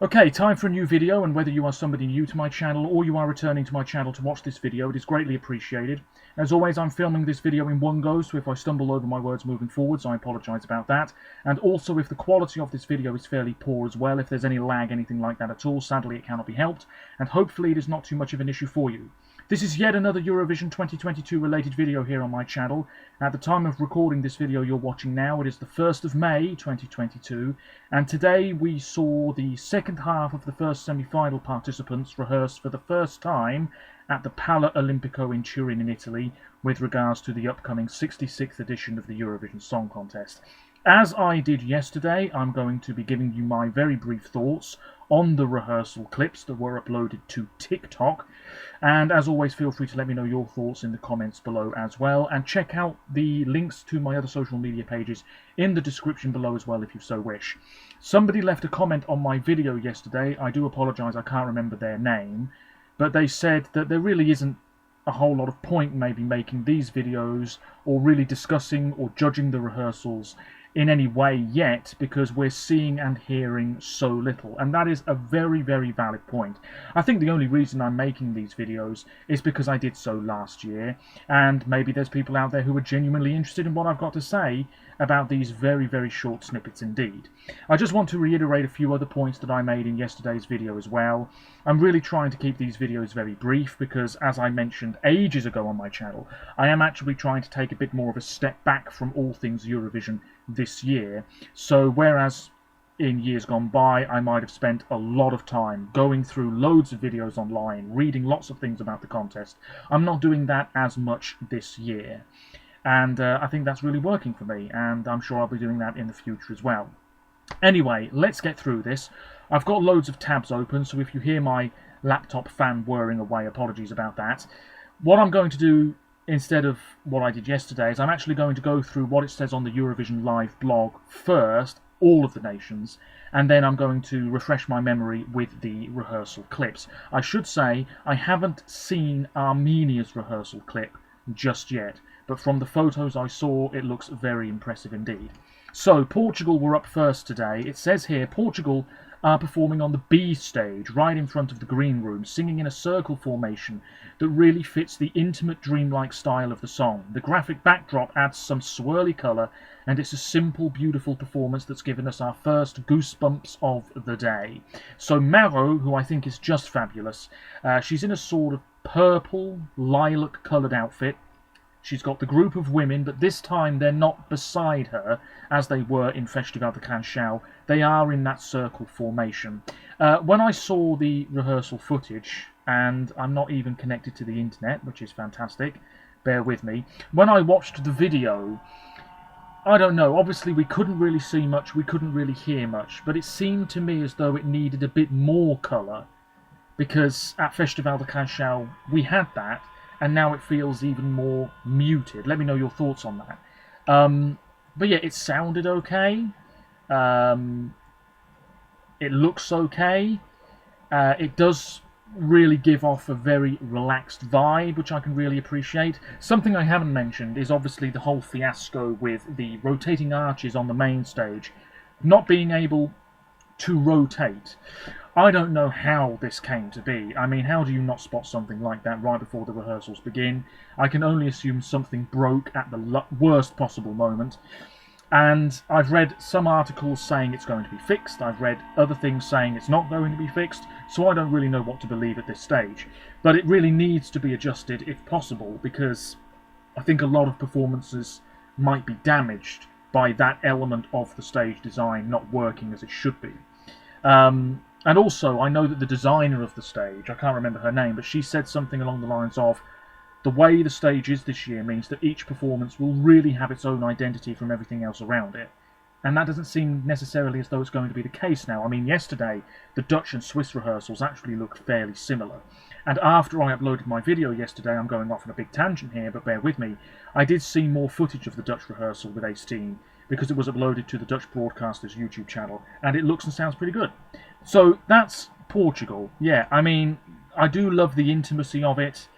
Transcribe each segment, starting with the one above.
Okay, time for a new video, and whether you are somebody new to my channel or you are returning to my channel to watch this video, it is greatly appreciated. As always, I'm filming this video in one go, so if I stumble over my words moving forwards, I apologise about that. And also, if the quality of this video is fairly poor as well, if there's any lag, anything like that at all, sadly it cannot be helped, and hopefully it is not too much of an issue for you. This is yet another Eurovision 2022 related video here on my channel. At the time of recording this video you're watching now, it is the 1st of May 2022, and today we saw the second half of the first semi-final participants rehearse for the first time at the Pala Olimpico in Turin in Italy with regards to the upcoming 66th edition of the Eurovision Song Contest. As I did yesterday, I'm going to be giving you my very brief thoughts on the rehearsal clips that were uploaded to TikTok, and as always feel free to let me know your thoughts in the comments below as well, and check out the links to my other social media pages in the description below as well if you so wish. Somebody left a comment on my video yesterday. I do apologise, I can't remember their name, but they said that there really isn't a whole lot of point maybe making these videos or really discussing or judging the rehearsals in any way yet, because we're seeing and hearing so little, and that is a very, very valid point. I think the only reason I'm making these videos is because I did so last year, and maybe there's people out there who are genuinely interested in what I've got to say about these very, very short snippets indeed. I just want to reiterate a few other points that I made in yesterday's video as well. I'm really trying to keep these videos very brief because, as I mentioned ages ago on my channel, I am actually trying to take a bit more of a step back from all things Eurovision this year. So whereas in years gone by I might have spent a lot of time going through loads of videos online, reading lots of things about the contest, I'm not doing that as much this year. And I think that's really working for me, and I'm sure I'll be doing that in the future as well. Anyway, let's get through this. I've got loads of tabs open, so if you hear my laptop fan whirring away, apologies about that. What I'm going to do instead of what I did yesterday is I'm actually going to go through what it says on the Eurovision Live blog first, all of the nations, and then I'm going to refresh my memory with the rehearsal clips. I should say I haven't seen Armenia's rehearsal clip just yet, but from the photos I saw it looks very impressive indeed. So Portugal were up first today. It says here Portugal are performing on the B stage, right in front of the green room, singing in a circle formation that really fits the intimate, dreamlike style of the song. The graphic backdrop adds some swirly colour, and it's a simple, beautiful performance that's given us our first goosebumps of the day. So Maro, who I think is just fabulous, she's in a sort of purple, lilac-coloured outfit. She's got the group of women, but this time they're not beside her, as they were in Festival de Canchão. They are in that circle formation. When I saw the rehearsal footage, and I'm not even connected to the internet, which is fantastic, bear with me. When I watched the video, I don't know, obviously we couldn't really see much, we couldn't really hear much, but it seemed to me as though it needed a bit more colour, because at Festival de Canchão we had that, and now it feels even more muted. Let me know your thoughts on that. But yeah, it sounded okay. It looks okay. It does really give off a very relaxed vibe, which I can really appreciate. Something I haven't mentioned is obviously the whole fiasco with the rotating arches on the main stage not being able to rotate. I don't know how this came to be. I mean, how do you not spot something like that right before the rehearsals begin? I can only assume something broke at the worst possible moment. And I've read some articles saying it's going to be fixed. I've read other things saying it's not going to be fixed. So I don't really know what to believe at this stage. But it really needs to be adjusted if possible, because I think a lot of performances might be damaged by that element of the stage design not working as it should be. And also, I know that the designer of the stage, I can't remember her name, but she said something along the lines of, the way the stage is this year means that each performance will really have its own identity from everything else around it. And that doesn't seem necessarily as though it's going to be the case now. I mean, yesterday, the Dutch and Swiss rehearsals actually looked fairly similar. And after I uploaded my video yesterday, I'm going off on a big tangent here, but bear with me, I did see more footage of the Dutch rehearsal with Ace Team, because it was uploaded to the Dutch Broadcasters YouTube channel, and it looks and sounds pretty good. So that's Portugal. Yeah, I mean, I do love the intimacy of it.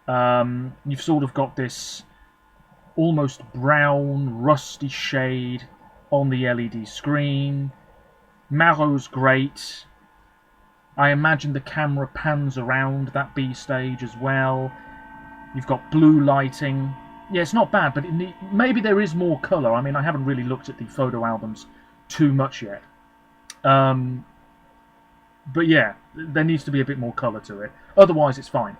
You've sort of got this almost brown, rusty shade on the LED screen. Maro's great. I imagine the camera pans around that B stage as well. You've got blue lighting. Yeah, it's not bad, but maybe there is more colour. I mean, I haven't really looked at the photo albums too much yet. But yeah, there needs to be a bit more colour to it. Otherwise, it's fine.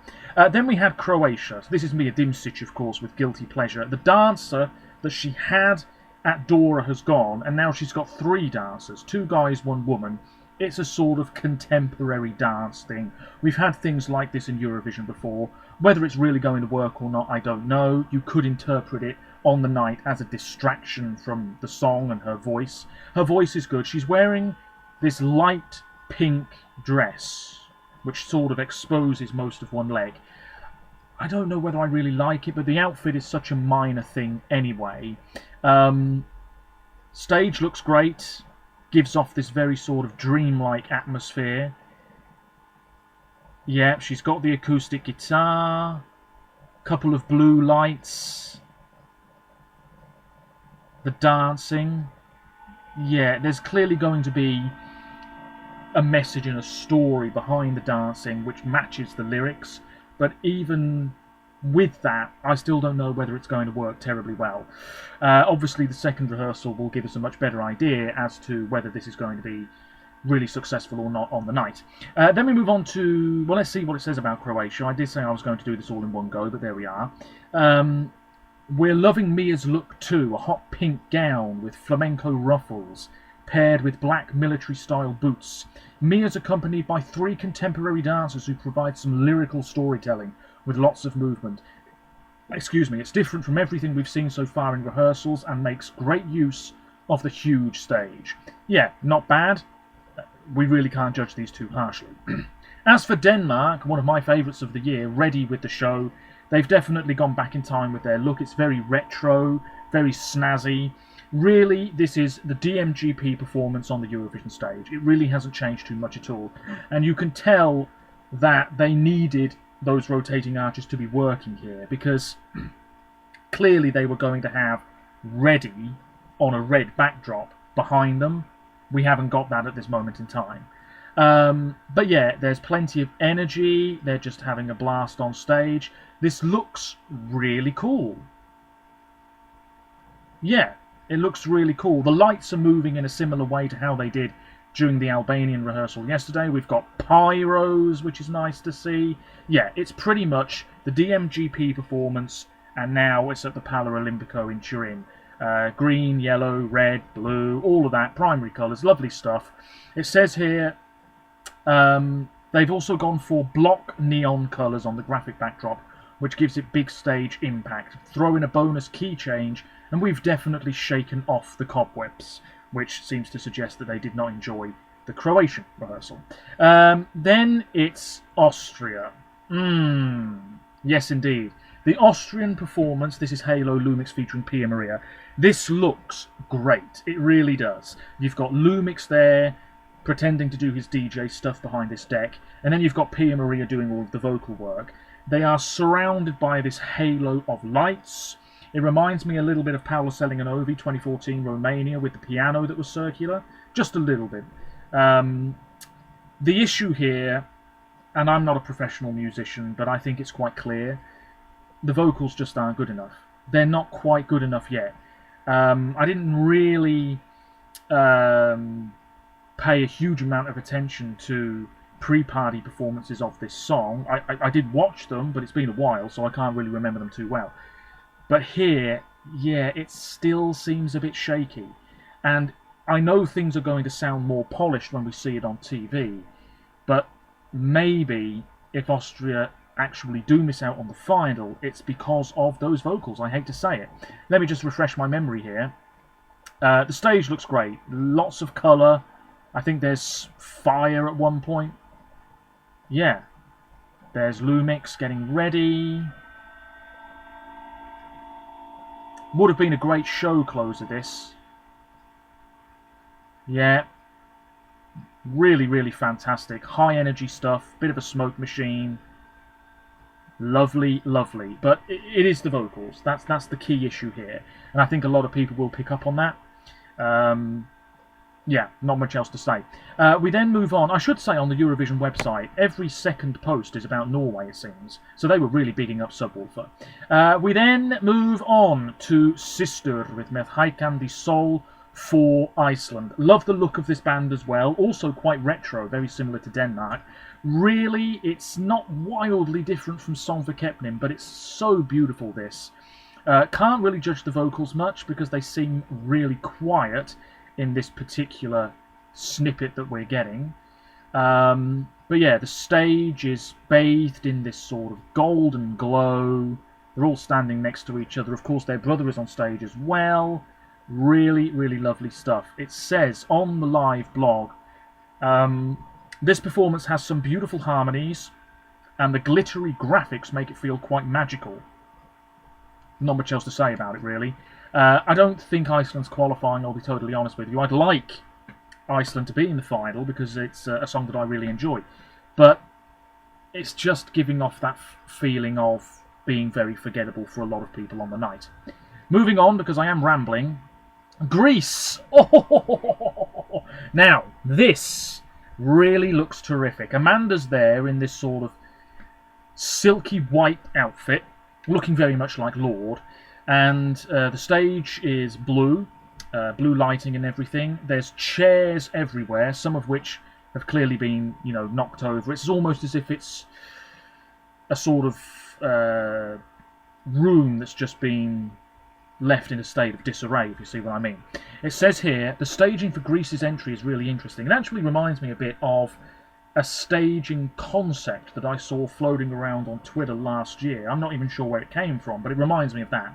Then we had Croatia. So this is Mia Dimsic, of course, with Guilty Pleasure. The dancer that she had at Dora has gone, and now she's got 3 dancers. 2 guys, 1 woman. It's a sort of contemporary dance thing. We've had things like this in Eurovision before. Whether it's really going to work or not, I don't know. You could interpret it on the night as a distraction from the song and her voice. Her voice is good. She's wearing this light pink dress, which sort of exposes most of one leg. I don't know whether I really like it, but the outfit is such a minor thing anyway. Stage looks great, gives off this very sort of dreamlike atmosphere. Yeah, she's got the acoustic guitar, couple of blue lights, the dancing. Yeah, there's clearly going to be a message and a story behind the dancing which matches the lyrics, but even with that, I still don't know whether it's going to work terribly well. Obviously, the second rehearsal will give us a much better idea as to whether this is going to be really successful or not on the night. Then we move on to, well, let's see what it says about Croatia. I did say I was going to do this all in one go, but there we are. We're loving Mia's look too, a hot pink gown with flamenco ruffles, paired with black military-style boots. Mia's accompanied by 3 contemporary dancers who provide some lyrical storytelling with lots of movement. Excuse me, it's different from everything we've seen so far in rehearsals and makes great use of the huge stage. Yeah, not bad. We really can't judge these too harshly. As for Denmark, one of my favourites of the year, ready with the show. They've definitely gone back in time with their look. It's very retro, very snazzy. Really, this is the DMGP performance on the Eurovision stage. It really hasn't changed too much at all. And you can tell that they needed those rotating arches to be working here, because clearly they were going to have Ready on a red backdrop behind them. We haven't got that at this moment in time. But yeah, there's plenty of energy. They're just having a blast on stage. This looks really cool. Yeah. It looks really cool. The lights are moving in a similar way to how they did during the Albanian rehearsal yesterday. We've got pyros, which is nice to see. Yeah, it's pretty much the DMGP performance, and now it's at the Paralimpico in Turin. Green, yellow, red, blue, all of that, primary colours, lovely stuff. It says here they've also gone for block neon colours on the graphic backdrop, which gives it big stage impact. Throw in a bonus key change, and we've definitely shaken off the cobwebs, which seems to suggest that they did not enjoy the Croatian rehearsal. Then it's Austria. Yes, indeed. The Austrian performance, this is Halo Lumix featuring Pia Maria. This looks great. It really does. You've got Lumix there, pretending to do his DJ stuff behind this deck, and then you've got Pia Maria doing all of the vocal work. They are surrounded by this halo of lights. It reminds me a little bit of Paolo Selinganovi 2014 Romania with the piano that was circular. Just a little bit. The issue here, and I'm not a professional musician, but I think it's quite clear, the vocals just aren't good enough. They're not quite good enough yet. I didn't really pay a huge amount of attention to pre-party performances of this song. I did watch them, but it's been a while, so I can't really remember them too well. But here, yeah, it still seems a bit shaky. And I know things are going to sound more polished when we see it on TV, but maybe if Austria actually do miss out on the final, it's because of those vocals. I hate to say it. Let me just refresh my memory here. The stage looks great. Lots of colour. I think there's fire at one point. Yeah. There's Lumix getting ready. Would have been a great show closer, this. Yeah. Really, really fantastic. High energy stuff. Bit of a smoke machine. Lovely, lovely. But it is the vocals. That's the key issue here. And I think a lot of people will pick up on that. yeah, not much else to say. We then move on. I should say on the Eurovision website, every second post is about Norway, it seems. So they were really bigging up Subwoofer. We then move on to Sister with Met Haikandi Sol for Iceland. Love the look of this band as well. Also quite retro, very similar to Denmark. Really, it's not wildly different from Song for Kepnim, but it's so beautiful, this. Can't really judge the vocals much because they seem really quiet in this particular snippet that we're getting. But yeah, the stage is bathed in this sort of golden glow. They're all standing next to each other. Of course, their brother is on stage as well. Really, really lovely stuff. It says on the live blog, this performance has some beautiful harmonies, and the glittery graphics make it feel quite magical. Not much else to say about it, really. I don't think Iceland's qualifying, I'll be totally honest with you. I'd like Iceland to be in the final because it's a song that I really enjoy. But it's just giving off that feeling of being very forgettable for a lot of people on the night. Moving on, because I am rambling, Greece! Oh! Now, this really looks terrific. Amanda's there in this sort of silky white outfit, looking very much like Lorde. And the stage is blue, blue lighting and everything. There's chairs everywhere, some of which have clearly been, you know, knocked over. It's almost as if it's a sort of room that's just been left in a state of disarray, if you see what I mean. It says here, the staging for Greece's entry is really interesting. It actually reminds me a bit of a staging concept that I saw floating around on Twitter last year. I'm not even sure where it came from, but it reminds me of that.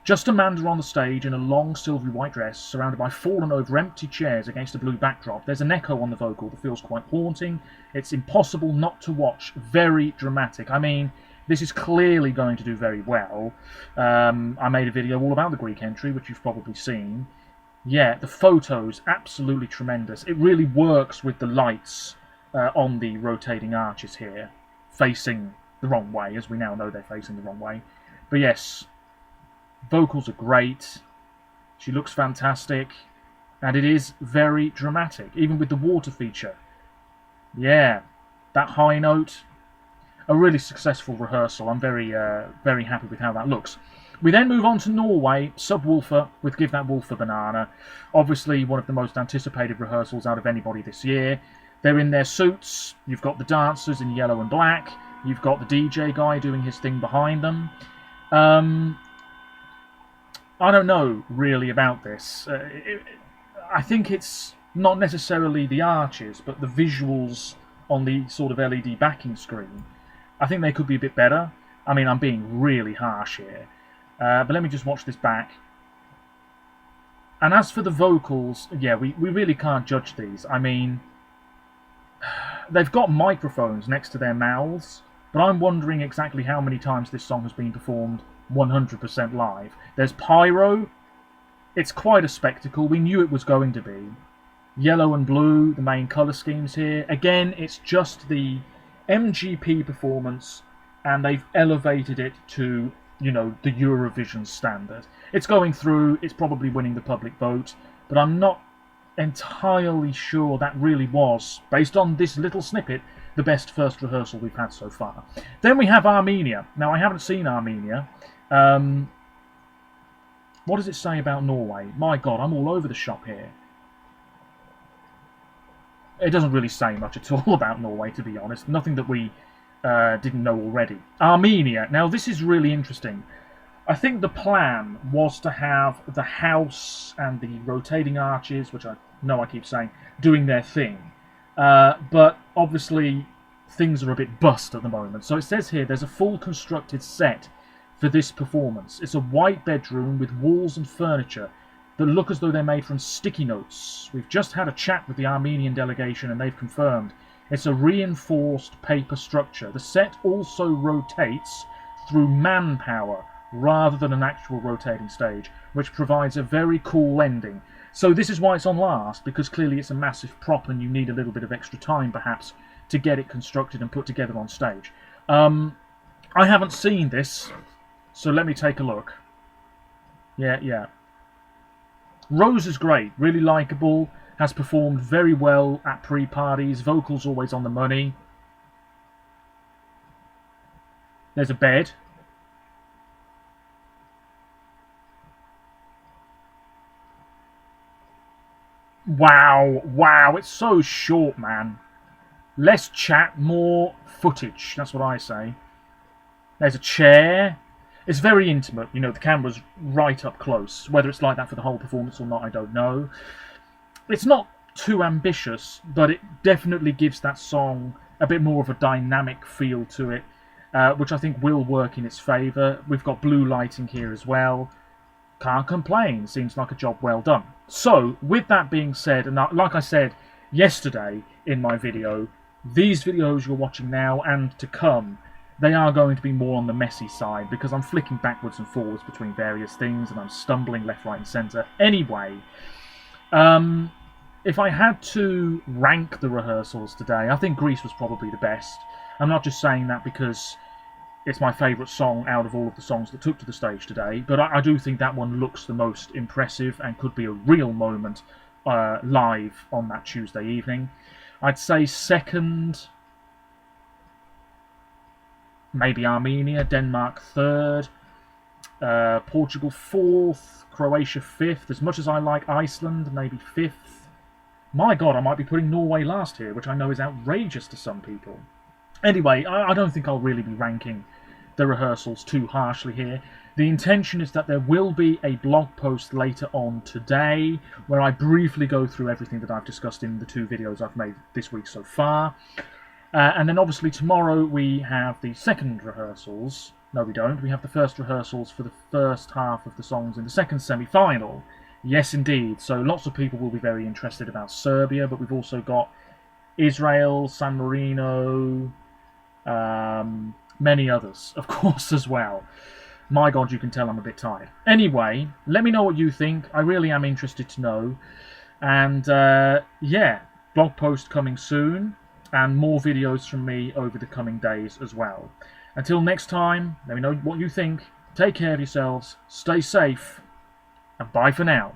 Just Amanda on the stage in a long silvery white dress, surrounded by fallen over empty chairs against a blue backdrop. There's an echo on the vocal that feels quite haunting. It's impossible not to watch. Very dramatic. I mean, this is clearly going to do very well. I made a video all about the Greek entry, which you've probably seen. Yeah, the photos, absolutely tremendous. It really works with the lights on the rotating arches here, facing the wrong way, as we now know they're facing the wrong way. But yes, vocals are great, she looks fantastic, and it is very dramatic, even with the water feature. Yeah, that high note, a really successful rehearsal. I'm very happy with how that looks. We then move on to Norway, Subwoofer with Give That Wolf a Banana. Obviously one of the most anticipated rehearsals out of anybody this year. They're in their suits, you've got the dancers in yellow and black, you've got the DJ guy doing his thing behind them. I don't know really about this. I think it's not necessarily the arches, but the visuals on the sort of LED backing screen. I think they could be a bit better. I mean, I'm being really harsh here. But let me just watch this back. And as for the vocals, yeah, we really can't judge these. I mean, they've got microphones next to their mouths, but I'm wondering exactly how many times this song has been performed 100% live. There's pyro. It's quite a spectacle. We knew it was going to be. Yellow and blue, the main colour schemes here. Again, it's just the MGP performance, and they've elevated it to, you know, the Eurovision standard. It's going through, it's probably winning the public vote, but I'm not entirely sure that really was, based on this little snippet, the best first rehearsal we've had so far. Then we have Armenia. Now, I haven't seen Armenia. What does it say about Norway? My God, I'm all over the shop here. It doesn't really say much at all about Norway, to be honest. Nothing that we didn't know already. Armenia. Now, this is really interesting. I think the plan was to have the house and the rotating arches, which I know I keep saying, doing their thing. But obviously, things are a bit bust at the moment. So it says here there's a full constructed set for this performance. It's a white bedroom with walls and furniture that look as though they're made from sticky notes. We've just had a chat with the Armenian delegation and they've confirmed it's a reinforced paper structure. The set also rotates through manpower rather than an actual rotating stage, which provides a very cool ending. So this is why it's on last, because clearly it's a massive prop and you need a little bit of extra time perhaps to get it constructed and put together on stage. I haven't seen this, so let me take a look. Yeah. Rose is great, really likeable. has performed very well at pre-parties, vocals always on the money. There's a bed. Wow, wow, it's so short, man. Less chat, more footage, that's what I say. There's a chair. It's very intimate, you know, the camera's right up close. Whether it's like that for the whole performance or not, I don't know. It's not too ambitious, but it definitely gives that song a bit more of a dynamic feel to it, which I think will work in its favour. We've got blue lighting here as well. Can't complain. Seems like a job well done. So, with that being said, and like I said yesterday in my video, these videos you're watching now and to come, they are going to be more on the messy side because I'm flicking backwards and forwards between various things and I'm stumbling left, right and centre. Anyway, if I had to rank the rehearsals today, I think Greece was probably the best. I'm not just saying that because it's my favourite song out of all of the songs that took to the stage today, but I do think that one looks the most impressive and could be a real moment live on that Tuesday evening. I'd say second, maybe Armenia, Denmark third, Portugal fourth, Croatia fifth. As much as I like Iceland, maybe fifth. My God, I might be putting Norway last here, which I know is outrageous to some people. Anyway, I don't think I'll really be ranking the rehearsals too harshly here. The intention is that there will be a blog post later on today where I briefly go through everything that I've discussed in the 2 videos I've made this week so far. And then obviously tomorrow we have the second rehearsals. No, we don't. We have the first rehearsals for the first half of the songs in the second semi-final. Yes, indeed. So lots of people will be very interested about Serbia, but we've also got Israel, San Marino, many others, of course, as well. My God, you can tell I'm a bit tired. Anyway, let me know what you think. I really am interested to know. And, yeah, blog post coming soon, and more videos from me over the coming days as well. Until next time, let me know what you think. Take care of yourselves, stay safe, and bye for now.